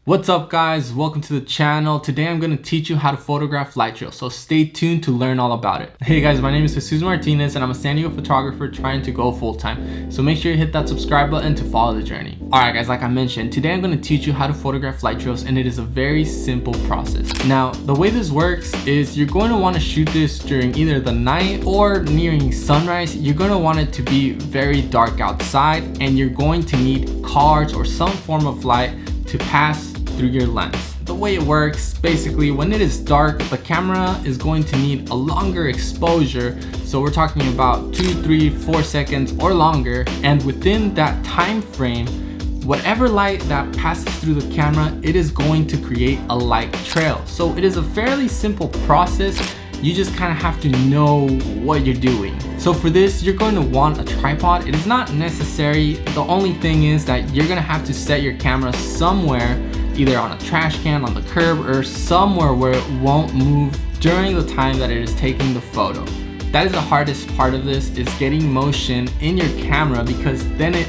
What's up guys, welcome to the channel. Today I'm going to teach you how to photograph light trails, so stay tuned to learn all about it. Hey guys, my name is Jesus Martinez and I'm a San Diego photographer trying to go full-time. So make sure you hit that subscribe button to follow the journey. Alright guys, like I mentioned, today I'm going to teach you how to photograph light trails, and it is a very simple process. Now, the way this works is you're going to want to shoot this during either the night or nearing sunrise. You're going to want it to be very dark outside, and you're going to need cars or some form of light to pass through your lens. The way it works, basically, when it is dark, the camera is going to need a longer exposure. So we're talking about 2, 3, 4 seconds or longer. And within that time frame, whatever light that passes through the camera, it is going to create a light trail. So it is a fairly simple process. You just kind of have to know what you're doing. So for this, you're going to want a tripod. It is not necessary. The only thing is that you're gonna have to set your camera somewhere, either on a trash can, on the curb, or somewhere where it won't move during the time that it is taking the photo. That is the hardest part of this, is getting motion in your camera, because then it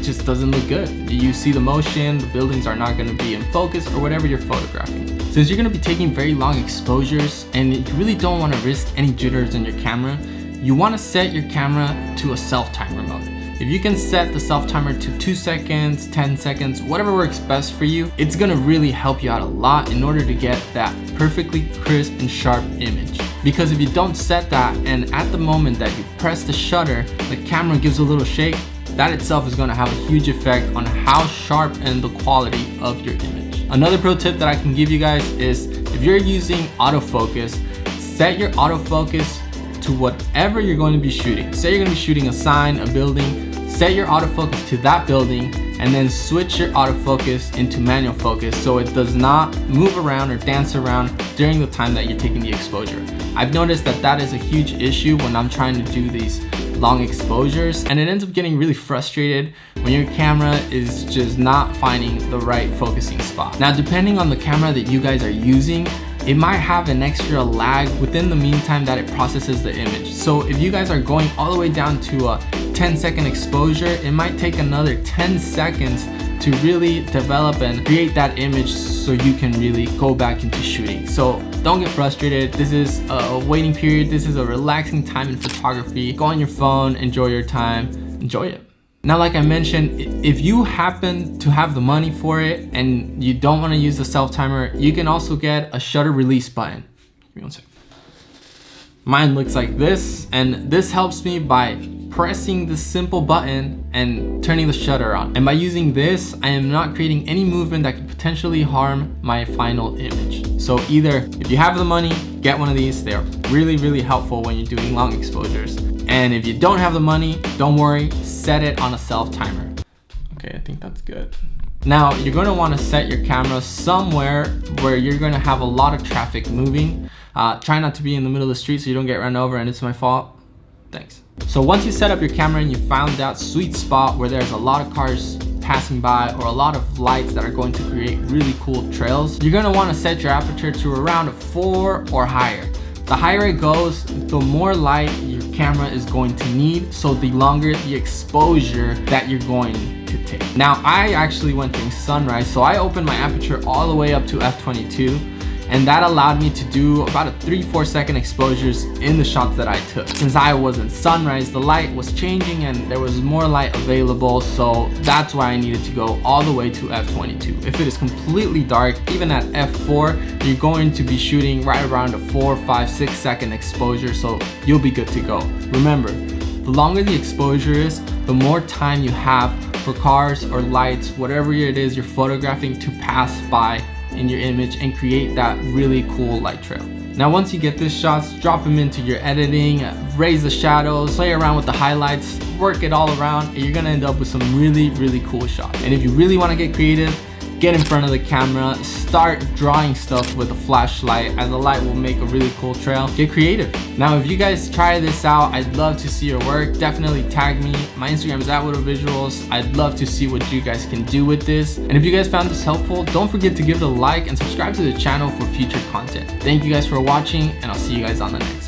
just doesn't look good. You see the motion, the buildings are not going to be in focus, or whatever you're photographing. Since you're going to be taking very long exposures and you really don't want to risk any jitters in your camera, you want to set your camera to a self-timer mode. If you can set the self-timer to 2 seconds, 10 seconds, whatever works best for you, it's gonna really help you out a lot in order to get that perfectly crisp and sharp image. Because if you don't set that, and at the moment that you press the shutter, the camera gives a little shake, that itself is gonna have a huge effect on how sharp and the quality of your image. Another pro tip that I can give you guys is, if you're using autofocus, set your autofocus to whatever you're going to be shooting. Say you're going to be shooting a sign, a building, set your autofocus to that building, and then switch your autofocus into manual focus so it does not move around or dance around during the time that you're taking the exposure. I've noticed that that is a huge issue when I'm trying to do these long exposures, and it ends up getting really frustrated when your camera is just not finding the right focusing spot. Now, depending on the camera that you guys are using, it might have an extra lag within the meantime that it processes the image. So if you guys are going all the way down to a 10-second exposure, it might take another 10 seconds to really develop and create that image so you can really go back into shooting. So don't get frustrated. This is a waiting period. This is a relaxing time in photography. Go on your phone, enjoy your time, enjoy it. Now, like I mentioned, if you happen to have the money for it and you don't want to use the self-timer, you can also get a shutter release button. Give me one second. Mine looks like this, and this helps me by pressing the simple button and turning the shutter on. And by using this, I am not creating any movement that could potentially harm my final image. So either, if you have the money, get one of these. They're really, really helpful when you're doing long exposures. And if you don't have the money, don't worry, set it on a self-timer. Okay, I think that's good. Now, you're going to want to set your camera somewhere where you're going to have a lot of traffic moving. Try not to be in the middle of the street so you don't get run over and it's my fault. Thanks. So once you set up your camera and you found that sweet spot where there's a lot of cars passing by or a lot of lights that are going to create really cool trails, you're going to want to set your aperture to around a 4 or higher. The higher it goes, the more light your camera is going to need, so the longer the exposure that you're going to take. Now, I actually went during sunrise, so I opened my aperture all the way up to f/22, and that allowed me to do about a 3-4 second exposures in the shots that I took. Since I was in sunrise, the light was changing and there was more light available, so that's why I needed to go all the way to f/22. If it is completely dark, even at f4, you're going to be shooting right around a 4, 5, 6 second exposure, so you'll be good to go. Remember, the longer the exposure is, the more time you have for cars or lights, whatever it is you're photographing, to pass by in your image and create that really cool light trail. Now, once you get these shots, drop them into your editing, raise the shadows, play around with the highlights, work it all around, and you're gonna end up with some really, really cool shots. And if you really wanna get creative, get in front of the camera, start drawing stuff with a flashlight, as the light will make a really cool trail. Get creative. Now, if you guys try this out, I'd love to see your work. Definitely tag me. My Instagram is @WidowVisuals. I'd love to see what you guys can do with this. And if you guys found this helpful, don't forget to give it a like and subscribe to the channel for future content. Thank you guys for watching, and I'll see you guys on the next.